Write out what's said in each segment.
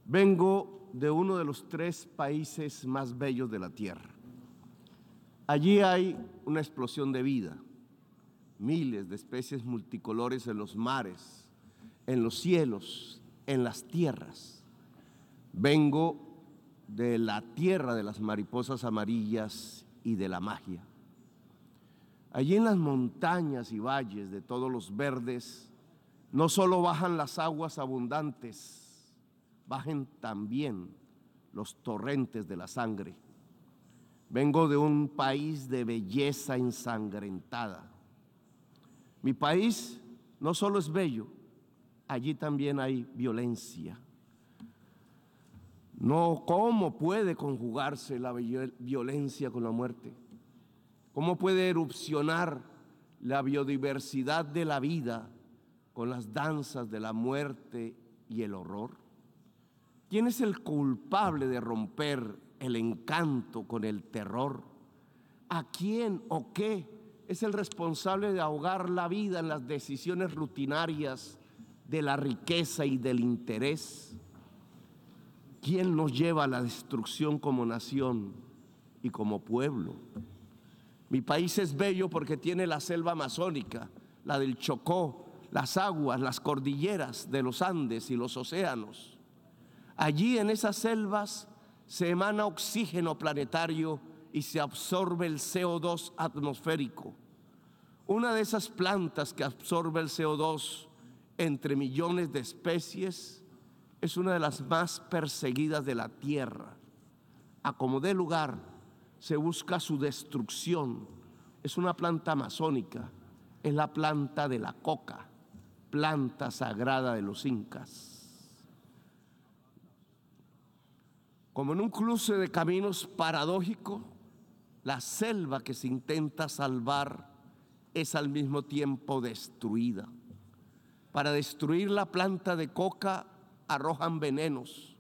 Vengo de uno de los 3 países más bellos de la tierra. Allí hay una explosión de vida, miles de especies multicolores en los mares, en los cielos, en las tierras. Vengo de la tierra de las mariposas amarillas y de la magia. Allí en las montañas y valles de todos los verdes, no solo bajan las aguas abundantes, bajen también los torrentes de la sangre. Vengo de un país de belleza ensangrentada. Mi país no solo es bello, allí también hay violencia. No, ¿cómo puede conjugarse la violencia con la muerte? ¿Cómo puede erupcionar la biodiversidad de la vida con las danzas de la muerte y el horror? ¿Quién es el culpable de romper el encanto con el terror? ¿A quién o qué es el responsable de ahogar la vida en las decisiones rutinarias de la riqueza y del interés? ¿Quién nos lleva a la destrucción como nación y como pueblo? Mi país es bello porque tiene la selva amazónica, la del Chocó, las aguas, las cordilleras de los Andes y los océanos. Allí en esas selvas se emana oxígeno planetario y se absorbe el CO2 atmosférico. Una de esas plantas que absorbe el CO2 entre millones de especies es una de las más perseguidas de la tierra. A como dé lugar, se busca su destrucción. Es una planta amazónica, es la planta de la coca, planta sagrada de los incas. Como en un cruce de caminos paradójico, la selva que se intenta salvar es al mismo tiempo destruida. Para destruir la planta de coca arrojan venenos,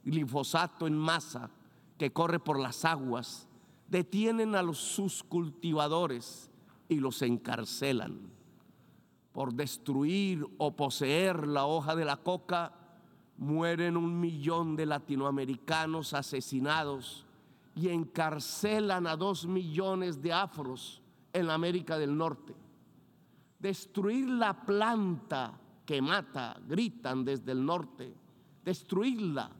glifosato en masa que corre por las aguas, detienen a sus cultivadores y los encarcelan. Por destruir o poseer la hoja de la coca, mueren 1 millón de latinoamericanos asesinados y encarcelan a 2 millones de afros en la América del Norte. Destruir la planta que mata, gritan desde el norte, destruirla,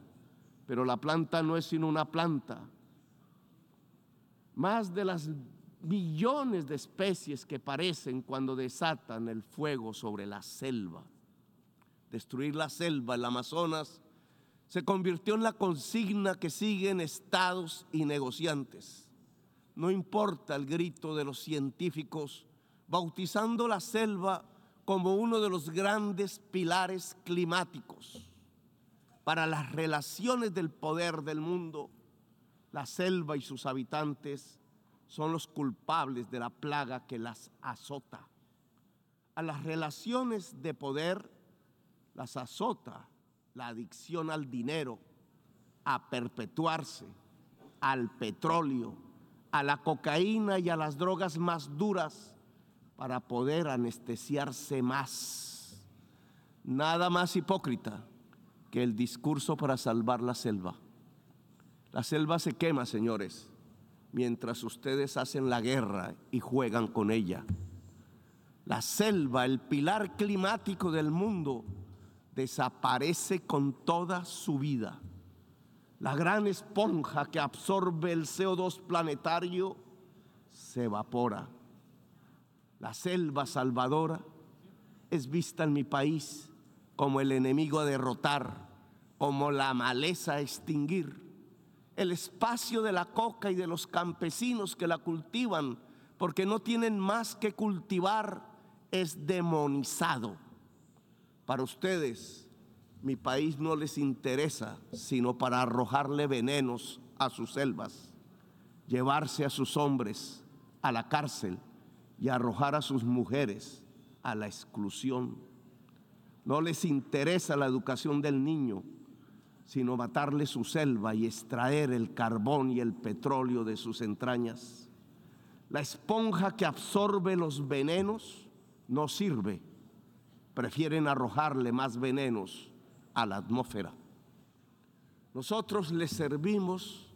pero la planta no es sino una planta. Más de las millones de especies que parecen cuando desatan el fuego sobre la selva. Destruir la selva, el Amazonas, se convirtió en la consigna que siguen estados y negociantes. No importa el grito de los científicos, bautizando la selva como uno de los grandes pilares climáticos. Para las relaciones del poder del mundo, la selva y sus habitantes son los culpables de la plaga que las azota. A las relaciones de poder las azota la adicción al dinero, a perpetuarse, al petróleo, a la cocaína y a las drogas más duras para poder anestesiarse más. Nada más hipócrita que el discurso para salvar la selva. La selva se quema, señores, mientras ustedes hacen la guerra y juegan con ella. La selva, el pilar climático del mundo, desaparece con toda su vida. La gran esponja que absorbe el CO2 planetario se evapora. La selva salvadora es vista en mi país como el enemigo a derrotar, como la maleza a extinguir. El espacio de la coca y de los campesinos que la cultivan, porque no tienen más que cultivar, es demonizado. Para ustedes, mi país no les interesa sino para arrojarle venenos a sus selvas, llevarse a sus hombres a la cárcel y arrojar a sus mujeres a la exclusión. No les interesa la educación del niño, sino matarle su selva y extraer el carbón y el petróleo de sus entrañas. La esponja que absorbe los venenos no sirve. Prefieren arrojarle más venenos a la atmósfera. Nosotros le servimos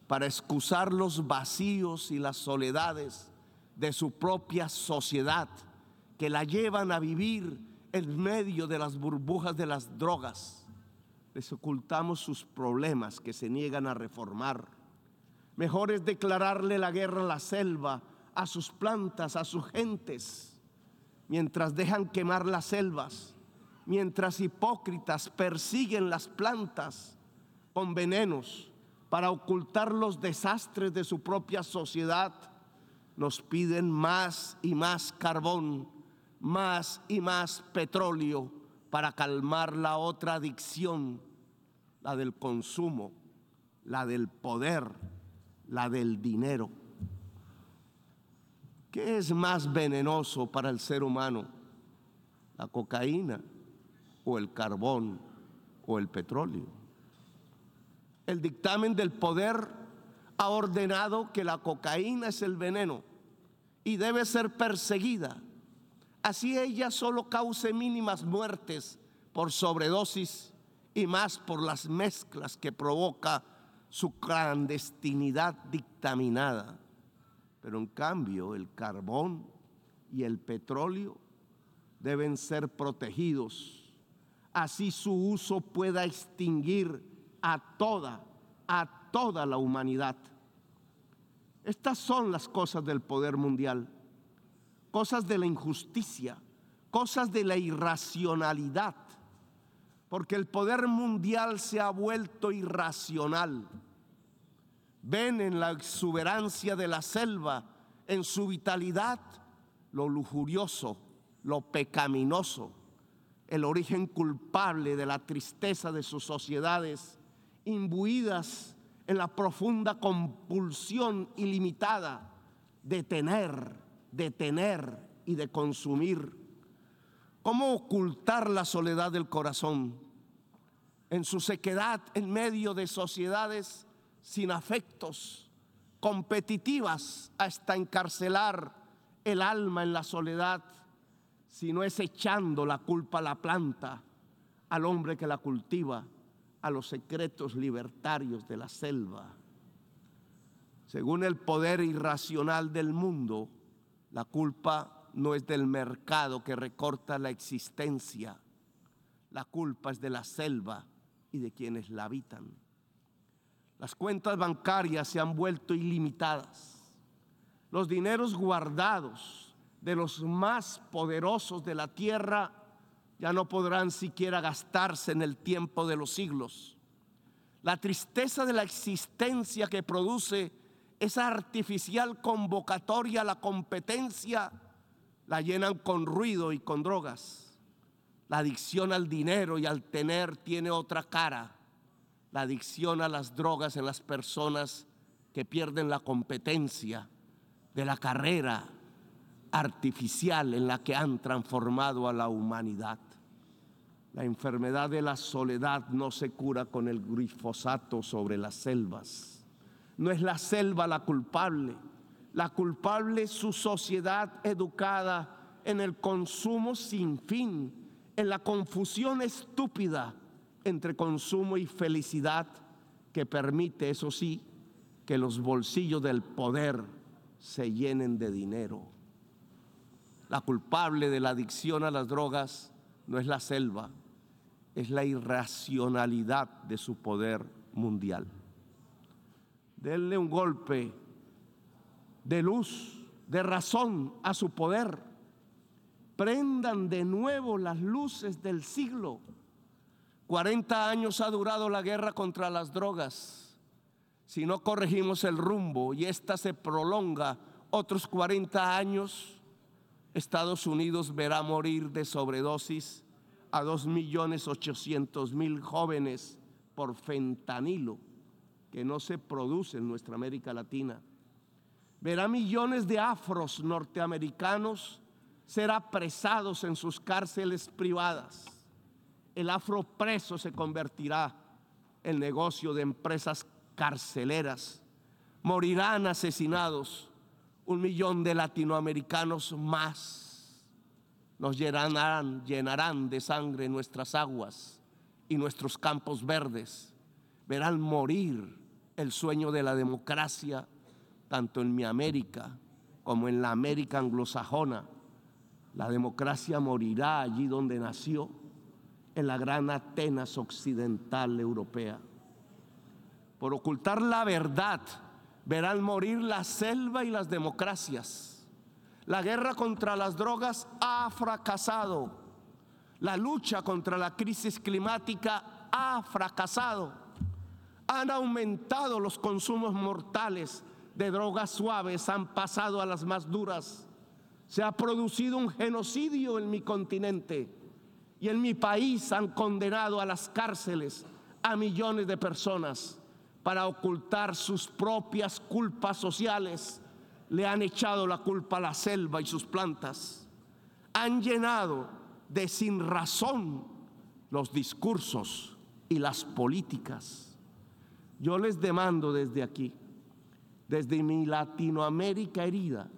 para excusar los vacíos y las soledades de su propia sociedad, que la llevan a vivir en medio de las burbujas de las drogas. Les ocultamos sus problemas que se niegan a reformar. Mejor es declararle la guerra a la selva, a sus plantas, a sus gentes, mientras dejan quemar las selvas, mientras hipócritas persiguen las plantas con venenos para ocultar los desastres de su propia sociedad. Nos piden más y más carbón, más y más petróleo para calmar la otra adicción, la del consumo, la del poder, la del dinero. ¿Qué es más venenoso para el ser humano? ¿La cocaína o el carbón o el petróleo? El dictamen del poder ha ordenado que la cocaína es el veneno y debe ser perseguida, así ella solo cause mínimas muertes por sobredosis y más por las mezclas que provoca su clandestinidad dictaminada. Pero en cambio el carbón y el petróleo deben ser protegidos, así su uso pueda extinguir a toda la humanidad. Estas son las cosas del poder mundial, cosas de la injusticia, cosas de la irracionalidad, porque el poder mundial se ha vuelto irracional. Ven en la exuberancia de la selva, en su vitalidad, lo lujurioso, lo pecaminoso, el origen culpable de la tristeza de sus sociedades, imbuidas en la profunda compulsión ilimitada de tener y de consumir. ¿Cómo ocultar la soledad del corazón en su sequedad en medio de sociedades sin afectos, competitivas hasta encarcelar el alma en la soledad, si no es echando la culpa a la planta, al hombre que la cultiva, a los secretos libertarios de la selva? Según el poder irracional del mundo, la culpa no es del mercado que recorta la existencia, la culpa es de la selva y de quienes la habitan. Las cuentas bancarias se han vuelto ilimitadas. Los dineros guardados de los más poderosos de la tierra ya no podrán siquiera gastarse en el tiempo de los siglos. La tristeza de la existencia que produce esa artificial convocatoria a la competencia la llenan con ruido y con drogas. La adicción al dinero y al tener tiene otra cara. La adicción a las drogas en las personas que pierden la competencia de la carrera artificial en la que han transformado a la humanidad. La enfermedad de la soledad no se cura con el glifosato sobre las selvas. No es la selva la culpable es su sociedad educada en el consumo sin fin, en la confusión estúpida entre consumo y felicidad, que permite, eso sí, que los bolsillos del poder se llenen de dinero. La culpable de la adicción a las drogas no es la selva, es la irracionalidad de su poder mundial. Denle un golpe de luz, de razón a su poder. Prendan de nuevo las luces del siglo. 40 años ha durado la guerra contra las drogas. Si no corregimos el rumbo y esta se prolonga otros 40 años, Estados Unidos verá morir de sobredosis a 2.800.000 jóvenes por fentanilo, que no se produce en nuestra América Latina. Verá millones de afros norteamericanos ser apresados en sus cárceles privadas. El afropreso se convertirá en negocio de empresas carceleras. Morirán asesinados 1 millón de latinoamericanos más. Nos llenarán de sangre nuestras aguas y nuestros campos verdes. verán morir el sueño de la democracia, tanto en mi América como en la América anglosajona. La democracia morirá allí donde nació, en la gran Atenas occidental europea. Por ocultar la verdad, verán morir la selva y las democracias. La guerra contra las drogas ha fracasado. La lucha contra la crisis climática ha fracasado. Han aumentado los consumos mortales de drogas suaves, han pasado a las más duras. Se ha producido un genocidio en mi continente y en mi país han condenado a las cárceles a millones de personas para ocultar sus propias culpas sociales. Le han echado la culpa a la selva y sus plantas. Han llenado de sinrazón los discursos y las políticas. Yo les demando desde aquí, desde mi Latinoamérica herida,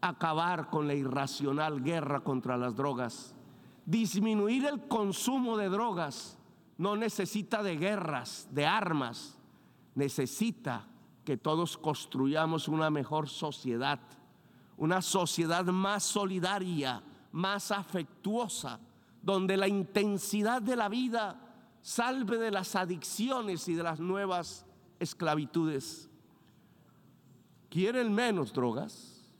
acabar con la irracional guerra contra las drogas. Disminuir el consumo de drogas no necesita de guerras, de armas. Necesita que todos construyamos una mejor sociedad, una sociedad más solidaria, más afectuosa, donde la intensidad de la vida salve de las adicciones y de las nuevas esclavitudes. ¿Quieren menos drogas?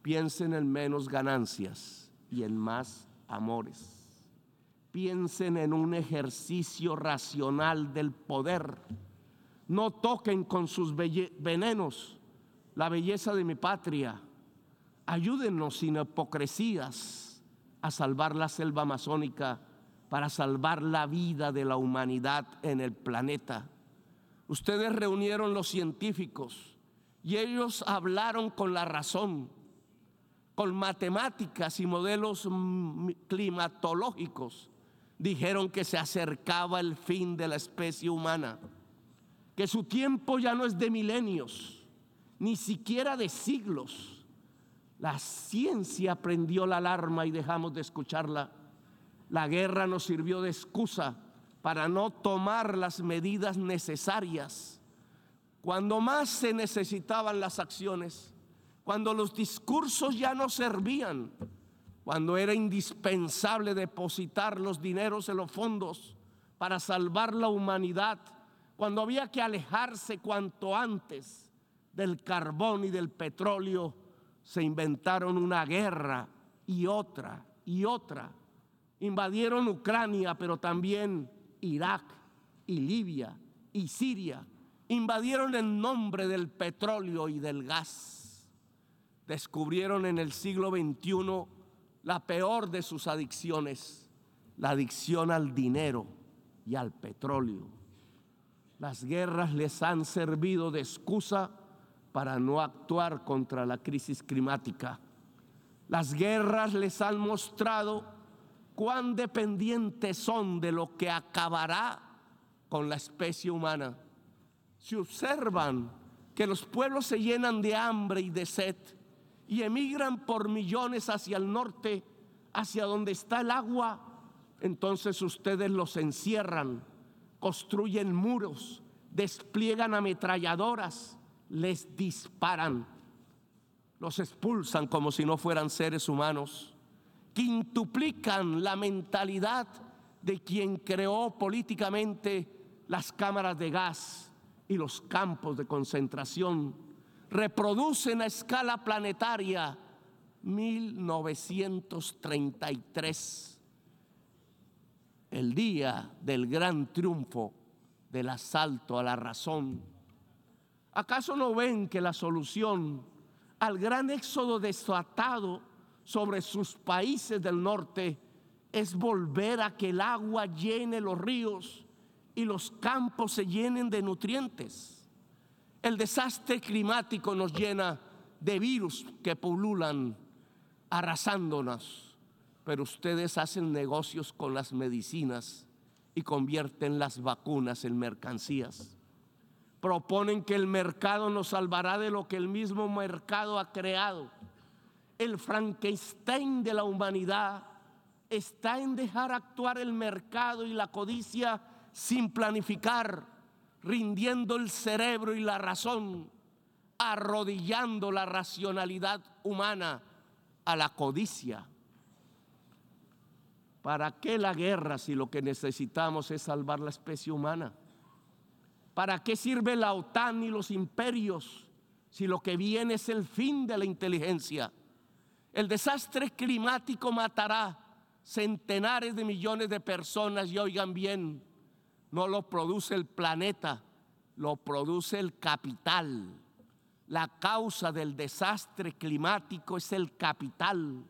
Piensen en menos ganancias y en más amores. Piensen en un ejercicio racional del poder. No toquen con sus venenos la belleza de mi patria. Ayúdennos sin hipocresías a salvar la selva amazónica para salvar la vida de la humanidad en el planeta. Ustedes reunieron los científicos y ellos hablaron con la razón, con matemáticas y modelos climatológicos. Dijeron que se acercaba el fin de la especie humana, que su tiempo ya no es de milenios, ni siquiera de siglos. La ciencia prendió la alarma y dejamos de escucharla. La guerra nos sirvió de excusa para no tomar las medidas necesarias. Cuando más se necesitaban las acciones, cuando los discursos ya no servían, cuando era indispensable depositar los dineros en los fondos para salvar la humanidad, cuando había que alejarse cuanto antes del carbón y del petróleo, se inventaron una guerra y otra y otra. Invadieron Ucrania, pero también Irak y Libia y Siria. Invadieron en nombre del petróleo y del gas. Descubrieron en el siglo XXI la peor de sus adicciones, la adicción al dinero y al petróleo. Las guerras les han servido de excusa para no actuar contra la crisis climática. Las guerras les han mostrado cuán dependientes son de lo que acabará con la especie humana. Si observan que los pueblos se llenan de hambre y de sed y emigran por millones hacia el norte, hacia donde está el agua, entonces ustedes los encierran, construyen muros, despliegan ametralladoras, les disparan, los expulsan como si no fueran seres humanos, quintuplican la mentalidad de quien creó políticamente las cámaras de gas y los campos de concentración. Reproducen a escala planetaria 1933, el día del gran triunfo del asalto a la razón. ¿Acaso no ven que la solución al gran éxodo desatado sobre sus países del norte es volver a que el agua llene los ríos y los campos se llenen de nutrientes? El desastre climático nos llena de virus que pululan arrasándonos, pero ustedes hacen negocios con las medicinas y convierten las vacunas en mercancías. Proponen que el mercado nos salvará de lo que el mismo mercado ha creado. El Frankenstein de la humanidad está en dejar actuar el mercado y la codicia sin planificar. rindiendo el cerebro y la razón, arrodillando la racionalidad humana a la codicia. ¿Para qué la guerra si lo que necesitamos es salvar la especie humana? ¿Para qué sirve la OTAN y los imperios si lo que viene es el fin de la inteligencia? El desastre climático matará centenares de millones de personas y oigan bien, no lo produce el planeta, lo produce el capital. La causa del desastre climático es el capital.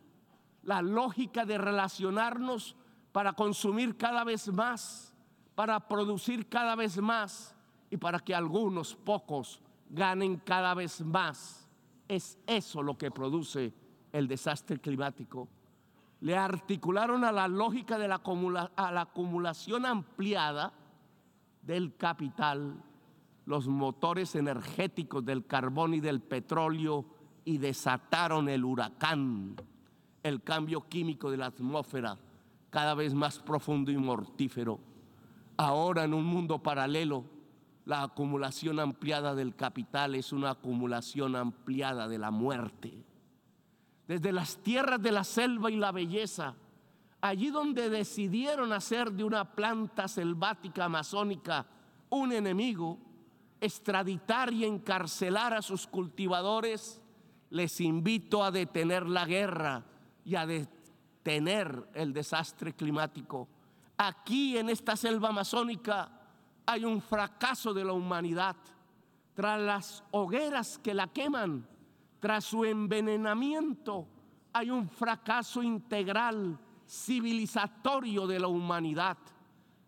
La lógica de relacionarnos para consumir cada vez más, para producir cada vez más y para que algunos pocos ganen cada vez más. Es eso lo que produce el desastre climático. Le articularon a la lógica de la acumulación ampliada del capital los motores energéticos del carbón y del petróleo y desataron el huracán, el cambio químico de la atmósfera cada vez más profundo y mortífero. Ahora, en un mundo paralelo, la acumulación ampliada del capital es una acumulación ampliada de la muerte. Desde las tierras de la selva y la belleza, allí donde decidieron hacer de una planta selvática amazónica un enemigo, extraditar y encarcelar a sus cultivadores, les invito a detener la guerra y a detener el desastre climático. Aquí en esta selva amazónica hay un fracaso de la humanidad. Tras las hogueras que la queman, tras su envenenamiento, hay un fracaso integral, civilizatorio de la humanidad.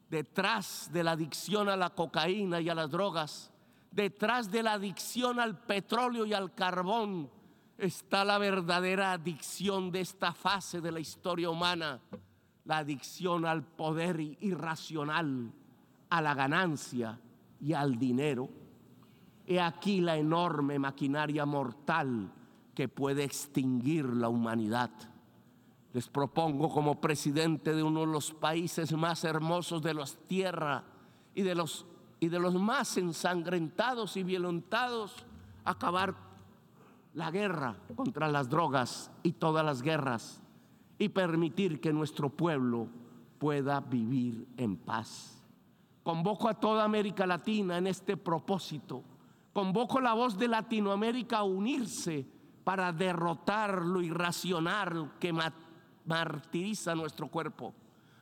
Detrás de la adicción a la cocaína y a las drogas, detrás de la adicción al petróleo y al carbón, está la verdadera adicción de esta fase de la historia humana, la adicción al poder irracional, a la ganancia y al dinero. He aquí la enorme maquinaria mortal que puede extinguir la humanidad. Les propongo como presidente de uno de los países más hermosos de la tierra y de los más ensangrentados y violentados, acabar la guerra contra las drogas y todas las guerras y permitir que nuestro pueblo pueda vivir en paz. Convoco a toda América Latina en este propósito. Convoco la voz de Latinoamérica a unirse para derrotar lo irracional que martiriza nuestro cuerpo.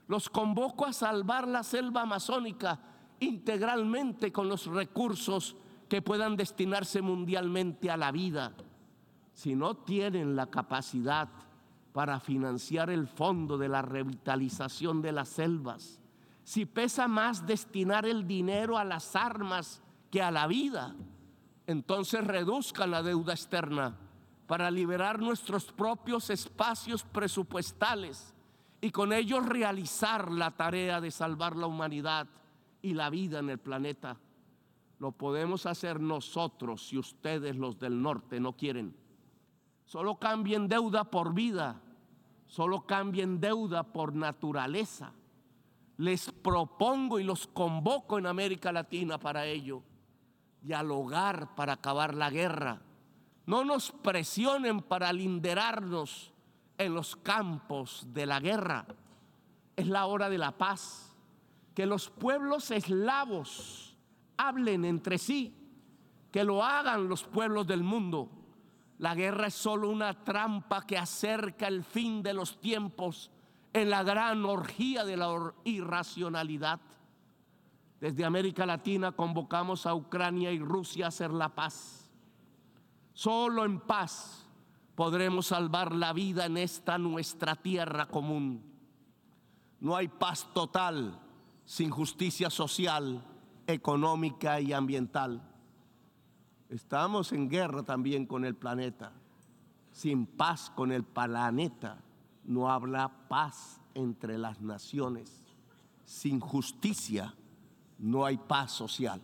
Los convoco a salvar la selva amazónica integralmente con los recursos que puedan destinarse mundialmente a la vida. Si no tienen la capacidad para financiar el fondo de la revitalización de las selvas, si pesa más destinar el dinero a las armas que a la vida, entonces reduzcan la deuda externa para liberar nuestros propios espacios presupuestales y con ellos realizar la tarea de salvar la humanidad y la vida en el planeta. Lo podemos hacer nosotros si ustedes, los del norte, no quieren. Solo cambien deuda por vida, solo cambien deuda por naturaleza. Les propongo y los convoco en América Latina para ello. Dialogar para acabar la guerra. No nos presionen para linderarnos en los campos de la guerra. Es la hora de la paz. Que los pueblos eslavos hablen entre sí, que lo hagan los pueblos del mundo. La guerra es solo una trampa que acerca el fin de los tiempos en la gran orgía de la irracionalidad. Desde América Latina convocamos a Ucrania y Rusia a hacer la paz. Solo en paz podremos salvar la vida en esta nuestra tierra común. No hay paz total sin justicia social, económica y ambiental. Estamos en guerra también con el planeta. Sin paz con el planeta no habrá paz entre las naciones. Sin justicia no hay paz social.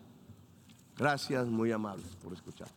Gracias, muy amables, por escuchar.